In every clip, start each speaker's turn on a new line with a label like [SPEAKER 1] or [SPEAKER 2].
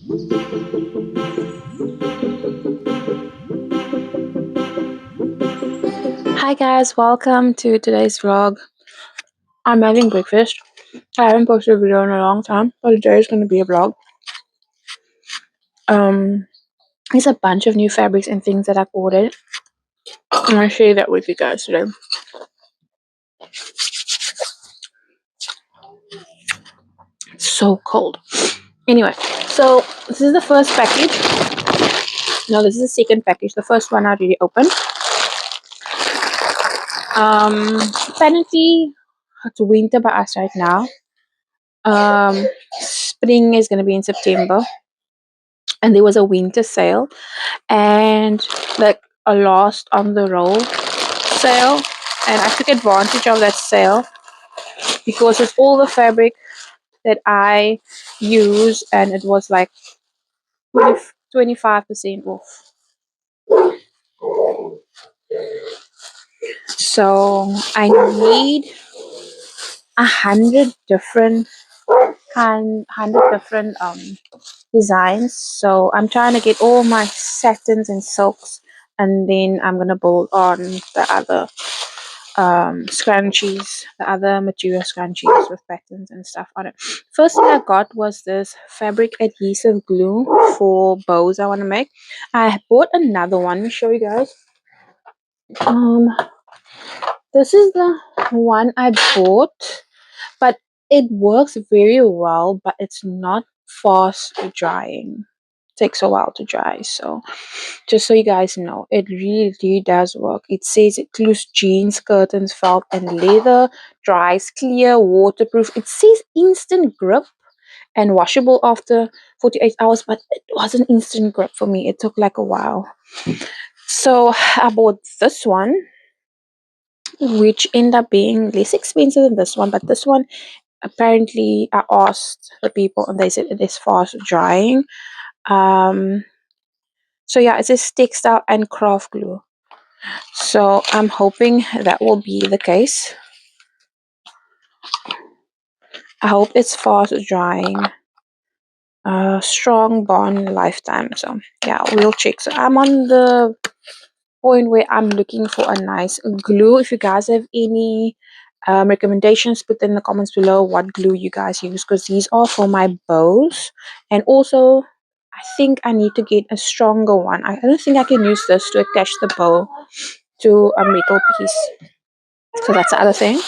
[SPEAKER 1] Hi guys, welcome to today's vlog. I'm having breakfast. I haven't posted a video in a long time, but today is going to be a vlog. There's a bunch of new fabrics and things that I've ordered. I'm going to share that with you guys today. It's so cold. Anyway, so this is the first package. No, this is the second package. The first one I already opened. Apparently it's winter by us right now. Spring is going to be in September, and there was a winter sale, and like a last on the roll sale, and I took advantage of that sale because it's all the fabric that I use, and it was like 25% off. So I need 100 different designs. So I'm trying to get all my satins and silks, and then I'm gonna build on the other scrunchies, the other material scrunchies with patterns and stuff on it. First thing I got was this fabric adhesive glue for bows I want to make. I bought another one. Let me show you guys. This is the one I bought, but it works very well, but it's not fast drying. Takes a while to dry, so just so you guys know, it really does work. It says it glues jeans, curtains, felt, and leather, dries clear, waterproof. It says instant grip and washable after 48 hours, but it wasn't instant grip for me. It took like a while. So I bought this one, which ended up being less expensive than this one, but this one, apparently I asked the people and they said it is fast drying. So yeah, it says textile and craft glue. So I'm hoping that will be the case. I hope it's fast drying. Strong bond lifetime. So yeah, we'll check. So I'm on the point where I'm looking for a nice glue. If you guys have any recommendations, put in the comments below what glue you guys use, because these are for my bows. And also I think I need to get a stronger one. I don't think I can use this to attach the bow to a metal piece. So that's the other thing.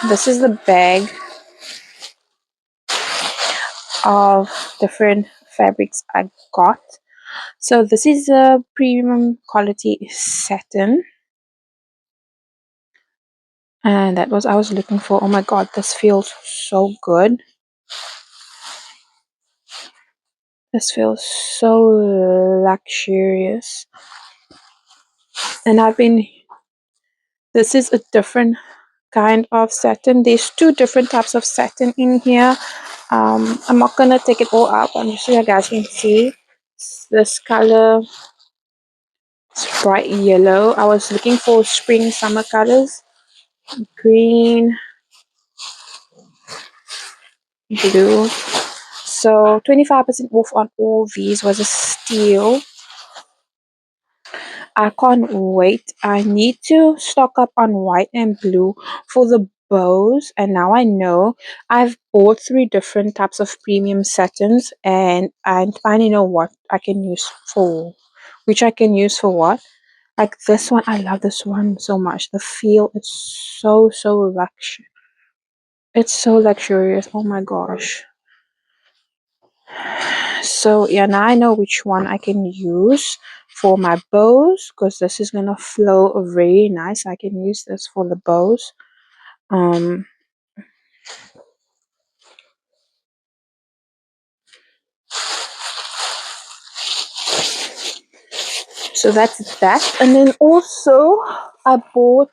[SPEAKER 1] This is the bag of different fabrics I got. So this is a premium quality satin, and that was I was looking for. Oh my god, this feels so good. This feels so luxurious. And this is a different kind of satin. There's two different types of satin in here. I'm not gonna take it all out. I'm just so you guys can see this color. It's bright yellow. I was looking for spring summer colors. Green, blue. So 25% off on all these was a steal. I can't wait. I need to stock up on white and blue for the bows, and now I know. I've bought 3 different types of premium satins, and I finally know what I can use for which I can use for what. Like this one, I love this one so much. The feel, it's so luxurious. It's so luxurious. Oh my gosh. So yeah, now I know which one I can use for my bows, because this is gonna flow very nice. I can use this for the bows. Um, so that's that. And then also I bought,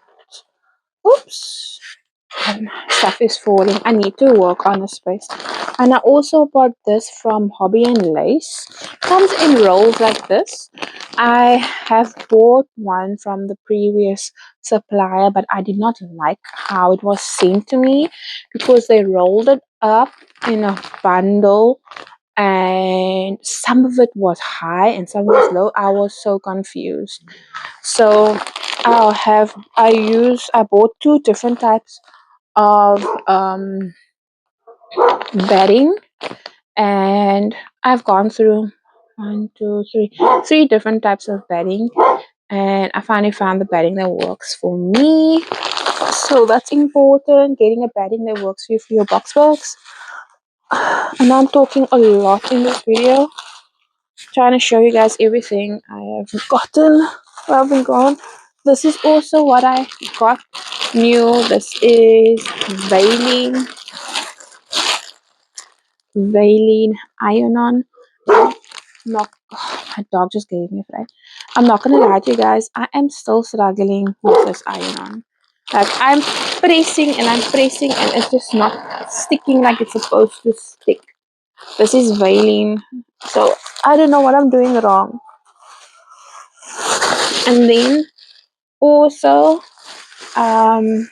[SPEAKER 1] oops, stuff is falling. I need to work on the space. And I also bought this from Hobby and Lace. Comes in rolls like this. I have bought one from the previous supplier, but I did not like how it was sent to me, because they rolled it up in a bundle and some of it was high and some was low. I was so confused. So I bought two different types of bedding, and I've gone through one, two, three different types of bedding, and I finally found the bedding that works for me. So that's important, getting a bedding that works for you for your box works. And I'm talking a lot in this video, trying to show you guys everything I have gotten while I've been gone. This is also what I got new. This is Valine Iron-On. Not my dog just gave me a fright. I'm not gonna lie to you guys, I am still struggling with this iron-on. Like I'm pressing and it's just not sticking like it's supposed to stick. This is Valine. So I don't know what I'm doing wrong. And then also, um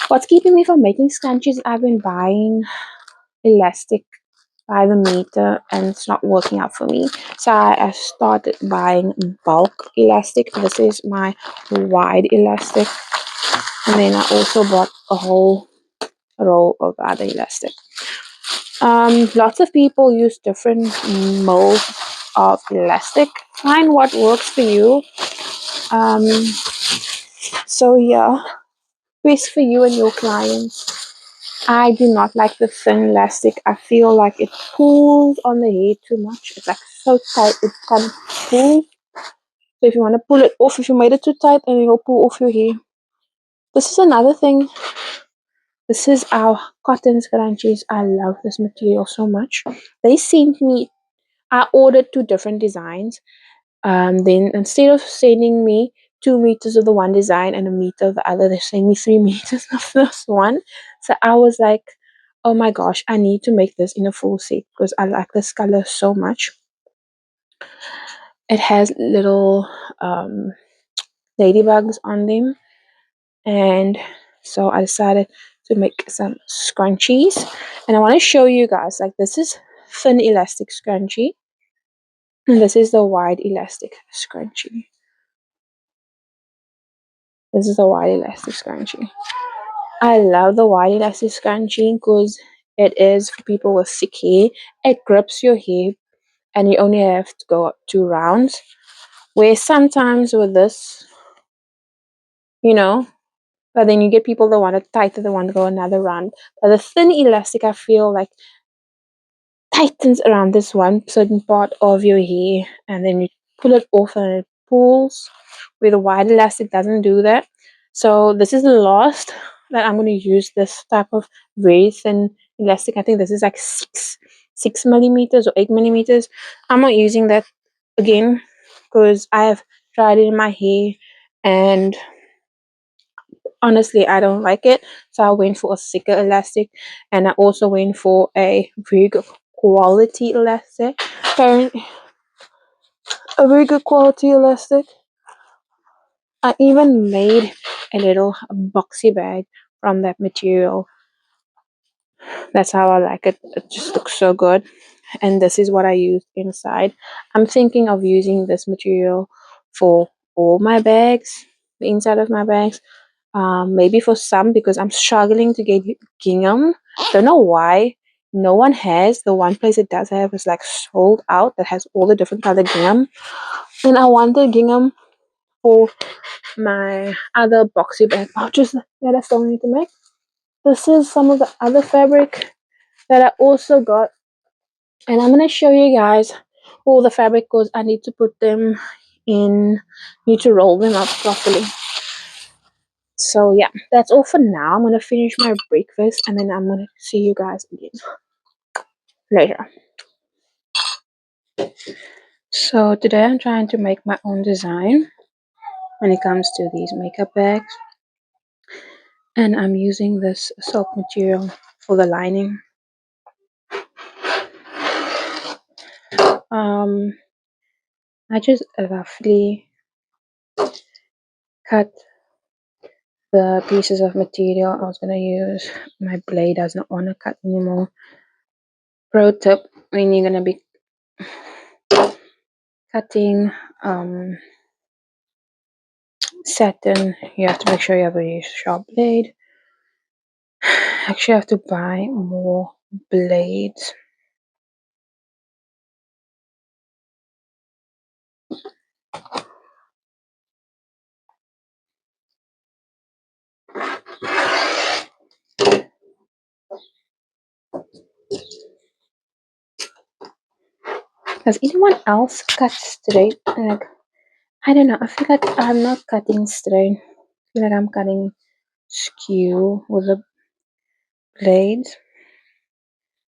[SPEAKER 1] what's keeping me from making scrunchies, I've been buying elastic by the meter and it's not working out for me. So I started buying bulk elastic. This is my wide elastic. And then I also bought a whole roll of other elastic. Lots of people use different molds of elastic. Find what works for you. Um, so yeah, best for you and your clients. I do not like the thin elastic. I feel like it pulls on the hair too much. It's like so tight it can't pull. So if you want to pull it off, if you made it too tight, and it will pull off your hair. This is another thing. This is our cotton scrunchies. I love this material so much. They sent me. I ordered two different designs. Then instead of sending me 2 meters of the one design and a meter of the other, they sent me 3 meters of this one. So I was like, oh my gosh, I need to make this in a full set because I like this color so much. It has little ladybugs on them, and so I decided to make some scrunchies. And I want to show you guys, like, this is thin elastic scrunchie, and this is the wide elastic scrunchie. This is the wide elastic scrunchie. I love the wide elastic scrunchie because it is for people with thick hair. It grips your hair and you only have to go up 2 rounds. Where sometimes with this, you know, but then you get people that want it tighter, they want to go another round. But the thin elastic, I feel like, tightens around this one certain part of your hair, and then you pull it off and it pulls. Where the wide elastic doesn't do that. So this is the last that I'm going to use this type of very thin elastic. I think this is like six millimeters or 8 millimeters. I'm not using that again because I have tried it in my hair and honestly I don't like it. So I went for a thicker elastic, and I also went for a very good quality elastic. Apparently, a very good quality elastic. I even made a little boxy bag from that material. That's how I like it. It just looks so good. And this is what I use inside. I'm thinking of using this material for all my bags, the inside of my bags. Maybe for some because I'm struggling to get gingham. Don't know why. No one has. The one place it does have is like sold out that has all the different color gingham. And I wanted gingham for my other boxy bag pouches that I still need to make. This is some of the other fabric that I also got, and I'm gonna show you guys all the fabric because I need to put them in, need to roll them up properly. So yeah, that's all for now. I'm gonna finish my breakfast and then I'm gonna see you guys again later. So today I'm trying to make my own design when it comes to these makeup bags, and I'm using this silk material for the lining. I just roughly cut the pieces of material I was going to use. My blade does not want to cut anymore. Pro tip, when you're gonna be cutting um, satin, you have to make sure you have a sharp blade. Actually, I have to buy more blades. Does anyone else cut straight? Like, I don't know. I feel like I'm not cutting straight. I feel like I'm cutting skew with the blades.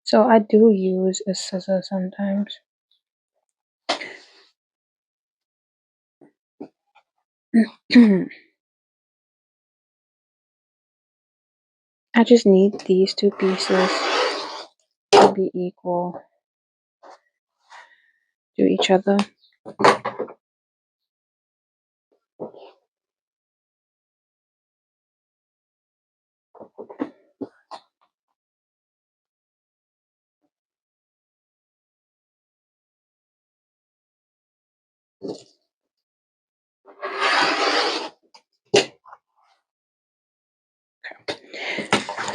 [SPEAKER 1] So I do use a scissor sometimes. I just need these two pieces to be equal to each other.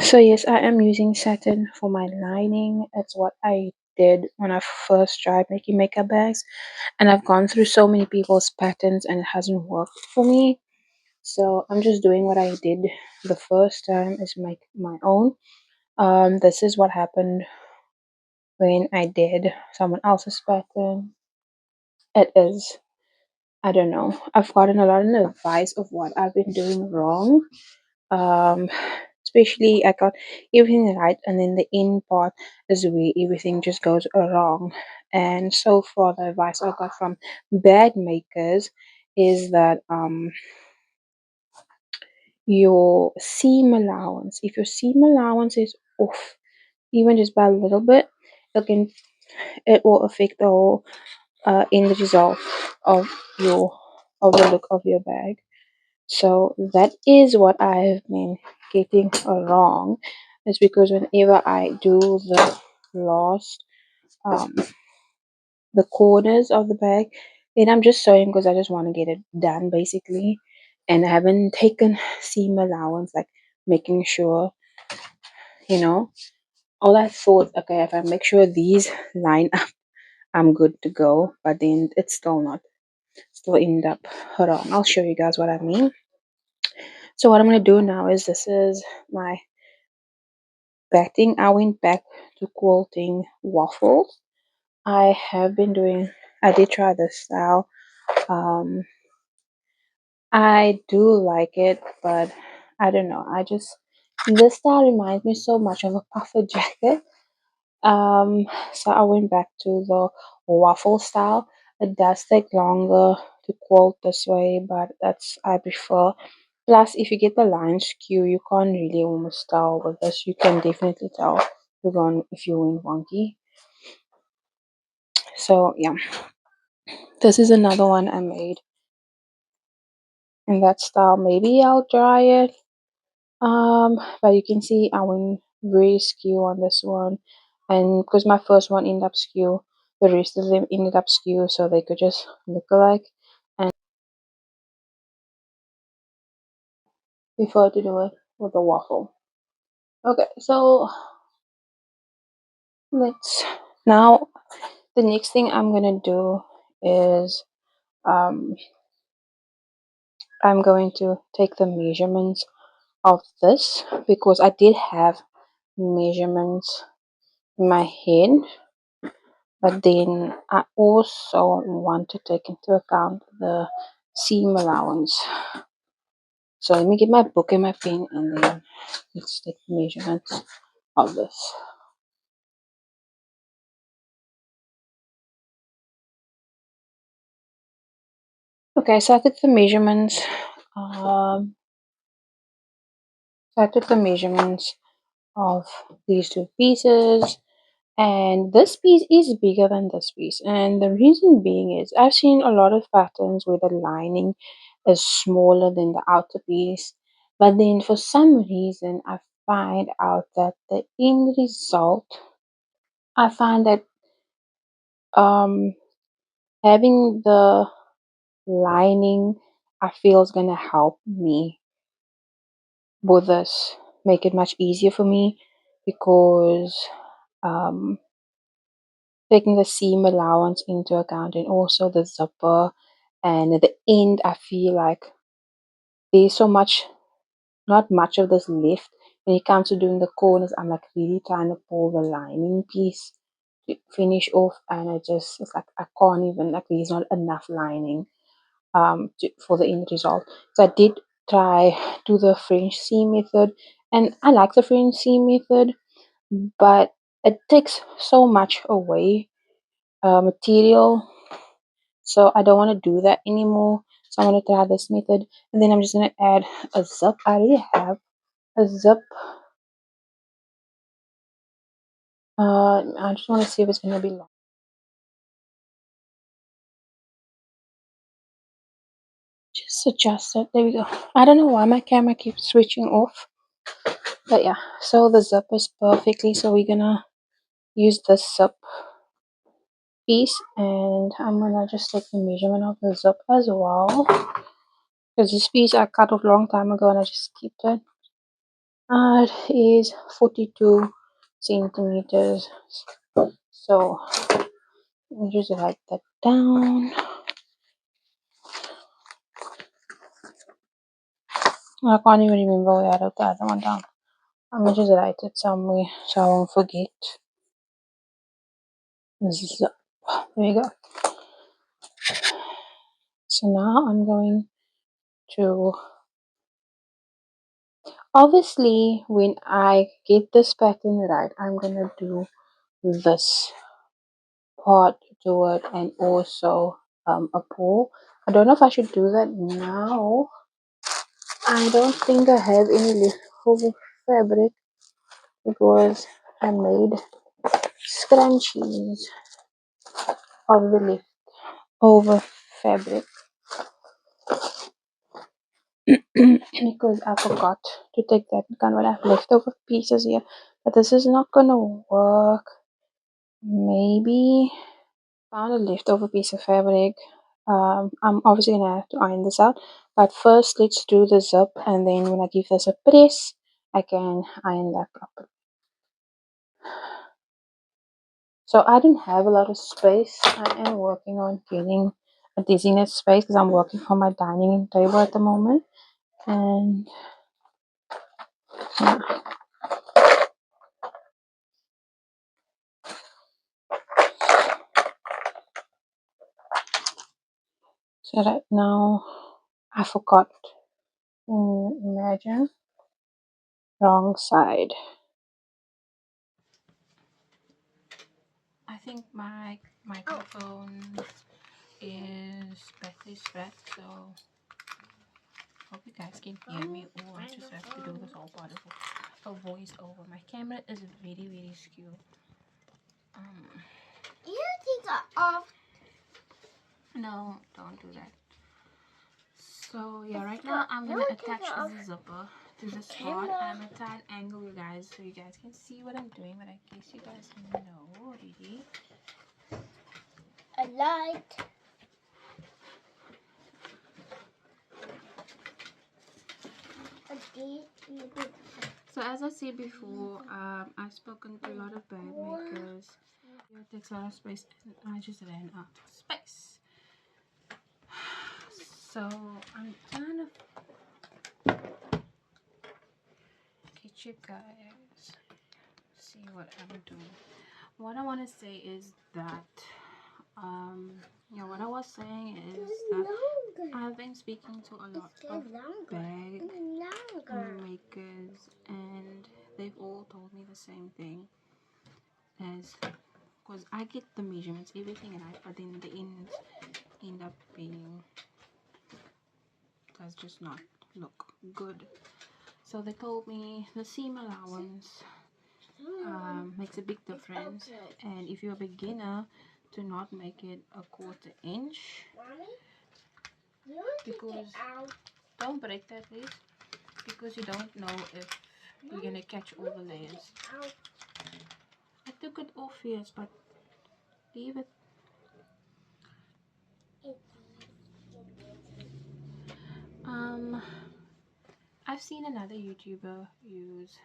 [SPEAKER 1] So yes, I am using satin for my lining. It's what I did when I first tried making makeup bags, and I've gone through so many people's patterns and it hasn't worked for me. So I'm just doing what I did the first time is make my own. This is what happened when I did someone else's pattern. It is, I don't know. I've gotten a lot of advice of what I've been doing wrong. Um, Especially I got everything right, and then the end part is where everything just goes wrong. And so far, the advice I got from bag makers is that your seam allowance, if your seam allowance is off, even just by a little bit, it can it will affect the whole end result of your of the look of your bag. So that is what I've been getting wrong. It's because whenever I do the last um, the corners of the bag, then I'm just sewing because I just want to get it done basically, and I haven't taken seam allowance, like making sure you know all I thought. Okay, if I make sure these line up, I'm good to go. But then it's still not. Still end up wrong. I'll show you guys what I mean. So what I'm gonna do now is this is my batting. I went back to quilting waffles. I have been doing. I did try this style. Um, I do like it, but I don't know. I just this style reminds me so much of a puffer jacket. So I went back to the waffle style. It does take longer to quilt this way, but that's I prefer. Plus, if you get the line skew, you can't really almost tell with this. You can definitely tell if you went wonky. So yeah, this is another one I made in that style. Maybe I'll try it. But you can see I went very skew on this one, and because my first one ended up skew, the rest of them ended up skew, so they could just look alike. And prefer to do it with a waffle. Okay, so let's now the next thing I'm gonna do is um I'm going to take the measurements of this because I did have measurements in my head, but then I also want to take into account the seam allowance. So let me get my book and my pen and then let's take the measurements of this. Okay, so I took the measurements. Um, so I took the measurements of these two pieces, and this piece is bigger than this piece. And the reason being is I've seen a lot of patterns where the lining is smaller than the outer piece, but then for some reason I find out that the end result, I find that um having the lining, I feel, is gonna help me with this, make it much easier for me, because um taking the seam allowance into account, and also the zipper and at the end, I feel like there's so much, not much of this left. When it comes to doing the corners, I'm like really trying to pull the lining piece to finish off, and it's like I can't even, like, there's not enough lining for the end result. So I did try do the French seam method, and I like the French seam method, but it takes so much away material, so I don't want to do that anymore. So I'm gonna try this method, and then I'm just gonna add a zip. I already have a zip. I just want to see if it's gonna be long. Just adjust it. There we go. I don't know why my camera keeps switching off, but yeah. So the zip is perfectly. So we're gonna use this zip piece, and I'm gonna just take the measurement of the zip as well, because this piece I cut off a long time ago and I just kept it. It is 42 centimeters. So let me just write that down. I can't even remember where I wrote the other one down. I'm gonna just write it somewhere so I won't forget. Zip. There we go. So now I'm going to, obviously, when I get this pattern right, I'm gonna do this part to it, and also a pull. I don't know if I should do that now. I don't think I have any leftover fabric because I made scrunchies of the leftover fabric because I forgot to take that kind of, I have leftover pieces here, but this is not gonna work. Maybe found a leftover piece of fabric. I'm obviously gonna have to iron this out, but first let's do the zip, and then when I give this a press, I can iron that properly. So I don't have a lot of space. I am working on getting a designated space because I'm working on my dining table at the moment, and yeah. So right now I forgot. Imagine wrong side. I think my microphone is battery spread, so hope you guys can hear me, or I just have to do this whole part of a voice over. My camera is very skewed. You take it off. No, don't do that. So yeah, right now I'm gonna attach the zipper to this part. I'm at an angle, you guys, so you guys can see what I'm doing, but I guess you guys know already. A light. So as I said before, I've spoken to a lot of bag makers. It takes a lot of space, and I just ran out of space. So I'm trying to get you guys see what I'm doing. What I want to say is that yeah, what I was saying is that I've been speaking to a lot of bag makers, and they've all told me the same thing, as because I get the measurements, everything, and but then the ends end up being, does just not look good. So they told me the seam allowance makes a big difference, and if you're a beginner, do not make it a 1/4 inch, because don't break that, please, because you don't know if you're gonna catch all the layers. I took it off, yes, but leave it.
[SPEAKER 2] seen another YouTuber use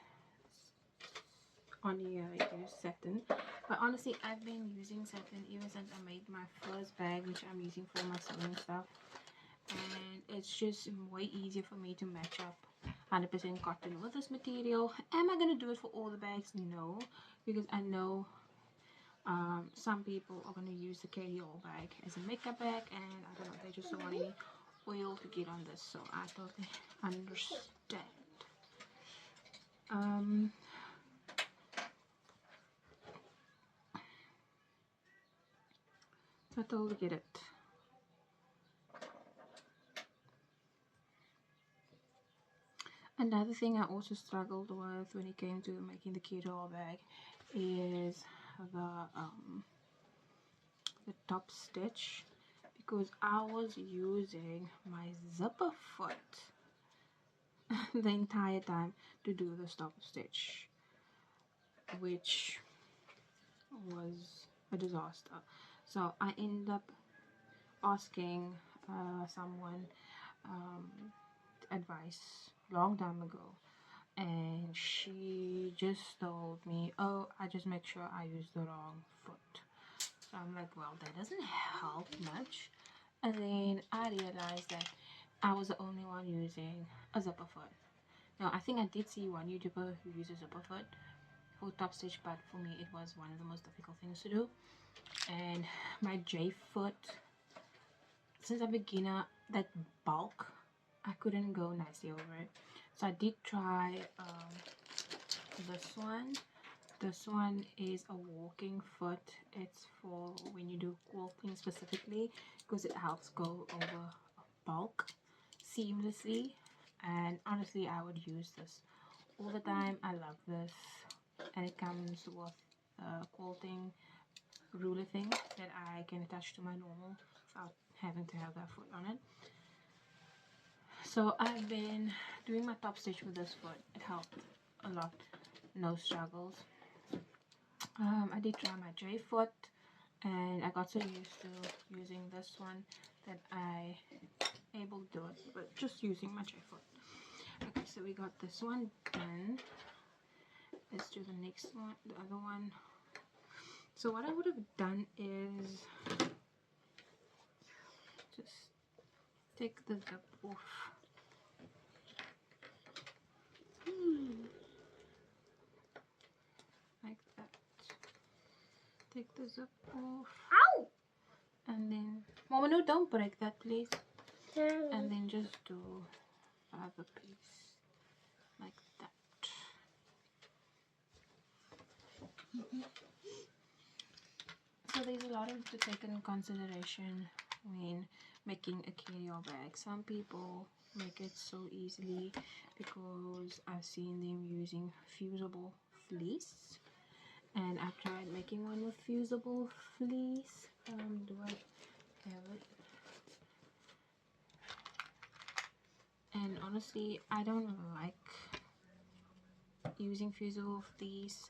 [SPEAKER 2] on here use satin, but honestly I've been using satin ever since I made my first bag, which I'm using for my sewing stuff, and it's just way easier for me to match up 100% cotton with this material. Am I going to do it for all the bags? No, because I know some people are going to use the carry-all bag as a makeup bag, and I don't know, they just don't want any oil to get on this, so I totally understand. So I totally get it. Another thing I also struggled with when it came to making the carry-all bag is the top stitch, because I was using my zipper foot the entire time to do the top stitch, which was a disaster. So I ended up asking someone advice long time ago, and she just told me, oh, I just make sure I use the wrong foot. So I'm like, well, that doesn't help much. And then I realized that I was the only one using a zipper foot. Now, I think I did see one YouTuber who uses a zipper foot for top stitch, but for me it was one of the most difficult things to do. And my J foot, since I'm a beginner, that bulk, I couldn't go nicely over it. So I did try this one. This one is a walking foot. It's for when you do quilting specifically, because it helps go over bulk seamlessly. And honestly, I would use this all the time. I love this, and it comes with a quilting ruler thing that I can attach to my normal without having to have that foot on it. So I've been doing my top stitch with this foot. It helped a lot, no struggles. I did try my J foot, and I got so used to using this one that I able to do it, but just using my J foot. Okay, so we got this one done. Let's do the next one, the other one. So what I would have done is just take the zip off. Like that. Take the zip off. Ow! And then, Mama, no, don't break that, please. And then just do the other piece like that. So there's a lot to take in consideration when making a carry-all bag. Some people make it so easily because I've seen them using fusible fleece, and I've tried making one with fusible fleece. Do I have it? And honestly, I don't like using fusible fleece.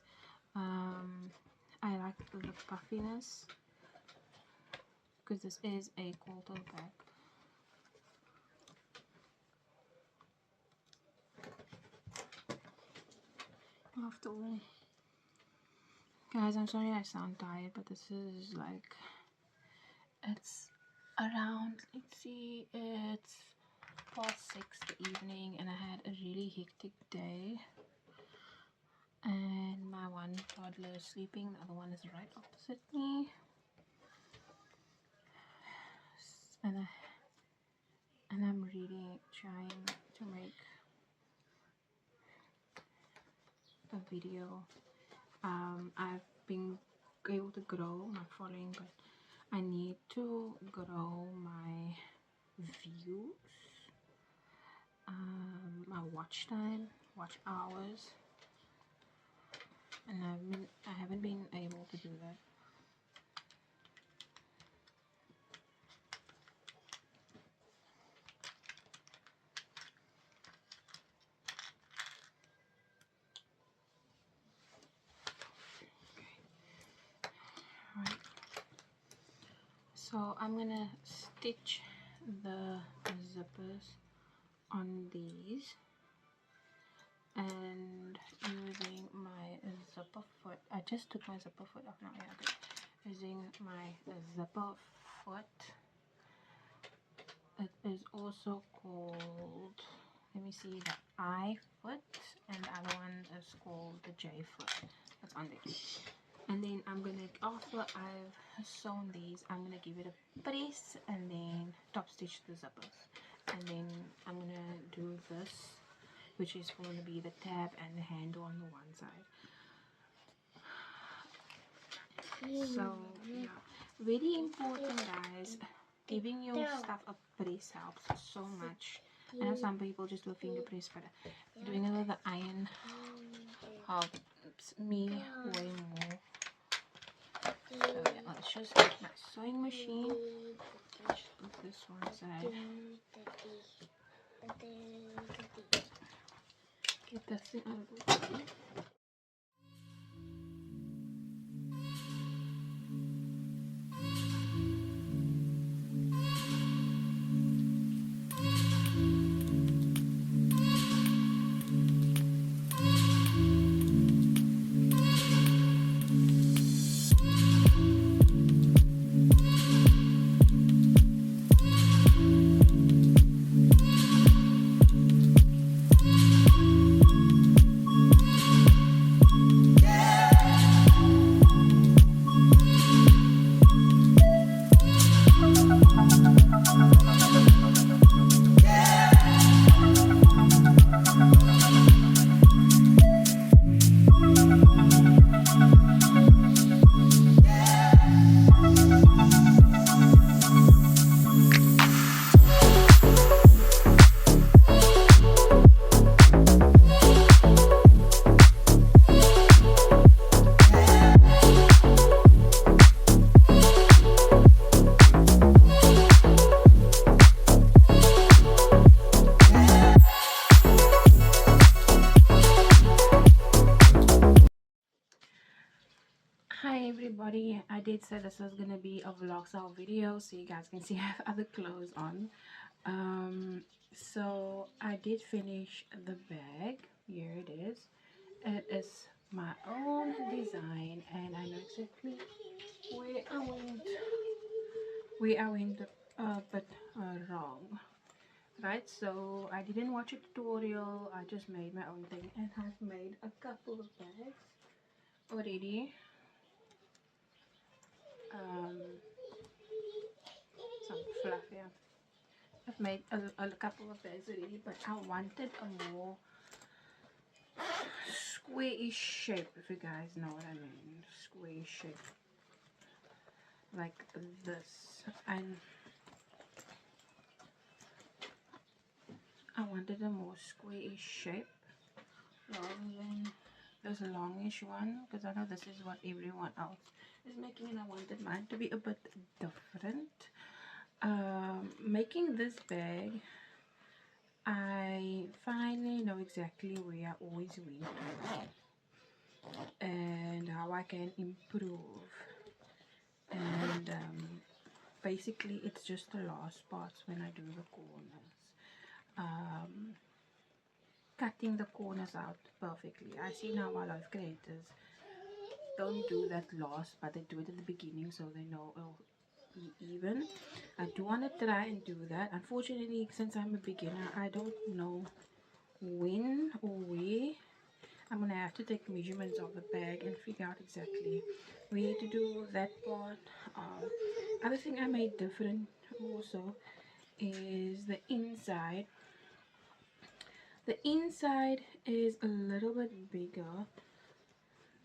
[SPEAKER 2] I like the puffiness, because this is a quilted bag. After all, guys, I'm sorry I sound tired, but this is like, it's around, let's see, it's past 6 the evening, and I had a really hectic day, and my one toddler is sleeping, the other one is right opposite me, and I'm really trying to make a video. I've been able to grow my following, but I need to grow my views, my watch time, watch hours, and I haven't been able to do that. Right. So I'm gonna stitch the zippers on these. and using my zipper foot. I just took my zipper foot off now. Yeah, okay. Using my zipper foot. It is also called, let me see, the I foot, and the other one is called the J foot. That's on there. And then I'm gonna, after I've sewn these, I'm gonna give it a press and then top stitch the zippers. And then I'm gonna do this, which is going to be the tab and the handle on the one side. So yeah, very important, guys. Giving your stuff a press helps so much. I know some people just do a finger press, but doing it with the iron helps me way more. So yeah, let's just get my sewing machine. Just put this one side. Get this thing out of the way. Hi everybody, I did say this was gonna be a vlog style video so you guys can see I have other clothes on. So I did finish the bag. Here it is. It is my own design and I know exactly where I went but wrong. Right, so I didn't watch a tutorial, I just made my own thing and I've made a couple of bags already. um, some fluff here. I've made a couple of bags already, but I wanted a more squarish shape, if you guys know what I mean. Square shape like this, and I wanted a more squarish shape rather than this longish one, because I know this is what everyone else is making and I wanted mine to be a bit different. Making this bag, I finally know exactly where I always went and how I can improve. And basically, it's just the last parts when I do the corners. Um, Cutting the corners out perfectly. I see now a lot of creators don't do that last, but they do it at the beginning so they know it'll be even. I do want to try and do that. Unfortunately, since I'm a beginner, I don't know when or where. I'm gonna have to take measurements of the bag and figure out exactly where to do that part. Other thing I made different also is the inside. The inside is a little bit bigger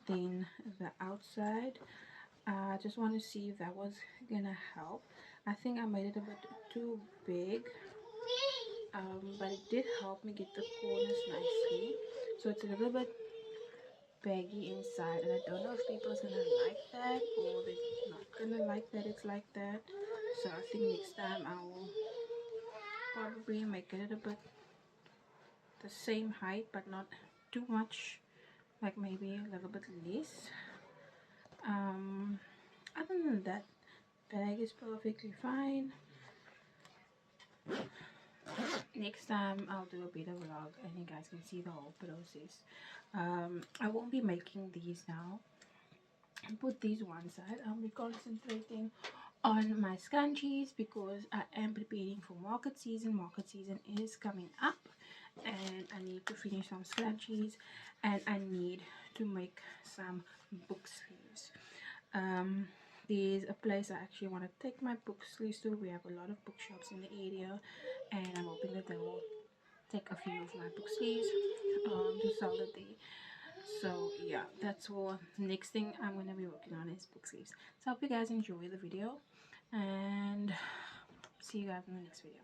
[SPEAKER 2] than the outside. I just want to see if that was gonna help. I think I made it a bit too big, but it did help me get the corners nicely. So it's a little bit baggy inside, and I don't know if people's gonna like that or they're not gonna like that it's like that. So I think next time I will probably make it a bit the same height but not too much, like maybe a little bit less. um Other than that, bag is perfectly fine. Next time I'll do a better vlog and you guys can see the whole process. I won't be making these now. Put these one side. I'll be concentrating on my scrunchies because I am preparing for market season. Market season is coming up and I need to finish some scrunchies and I need to make some book sleeves. There's a place I actually want to take my book sleeves to. We have a lot of bookshops in the area and I'm hoping that they will take a few of my book sleeves to sell it there. So yeah, that's what next thing I'm gonna be working on is book sleeves. So I hope you guys enjoy the video and see you guys in the next video.